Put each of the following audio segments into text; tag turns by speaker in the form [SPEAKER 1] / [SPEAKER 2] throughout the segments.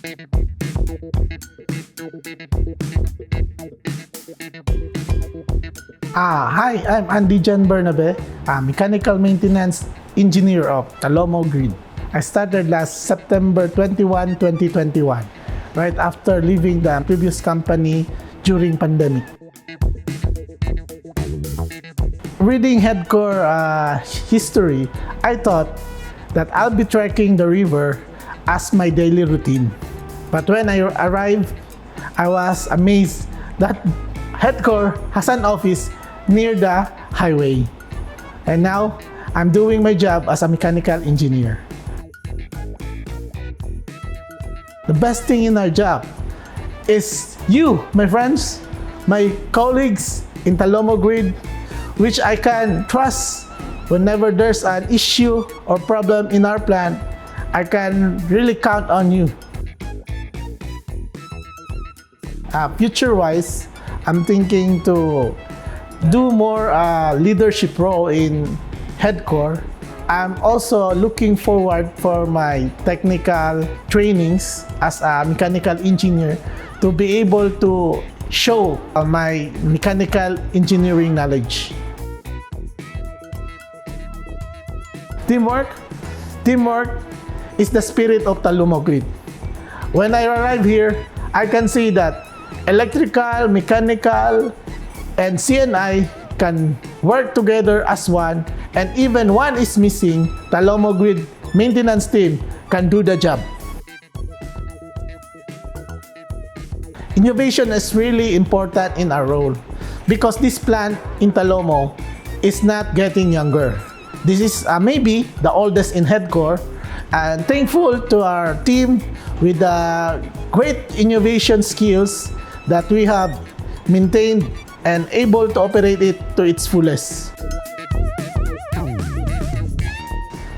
[SPEAKER 1] Hi, I'm Bernabe, Mechanical Maintenance Engineer of Talomo Grid. I started last September 21, 2021, right after leaving the previous company during pandemic. Reading Hedcor history, I thought that I'll be trekking the river as my daily routine. But when I arrived, I was amazed that Hedcor has an office near the highway. And now, I'm doing my job as a mechanical engineer. The best thing in our job is you, my friends, my colleagues in Talomo Grid, which I can trust whenever there's an issue or problem in our plant. I can really count on you. Future-wise, I'm thinking to do more leadership role in Hedcor. I'm also looking forward for my technical trainings as a mechanical engineer to be able to show my mechanical engineering knowledge. Teamwork is the spirit of Talomo Grid. When I arrive here, I can see that electrical, mechanical, and CNI can work together as one, and even one is missing, Talomo Grid maintenance team can do the job. Innovation is really important in our role because this plant in Talomo is not getting younger. This is maybe the oldest in Hedcor, and thankful to our team with the great innovation skills that we have maintained and able to operate it to its fullest.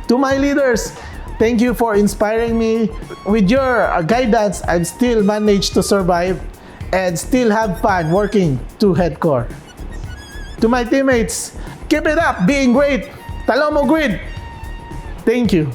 [SPEAKER 1] To my leaders, thank you for inspiring me. With your guidance, I've still managed to survive and still have fun working to Hedcor. To my teammates, keep it up being great. Talomo Grid, thank you.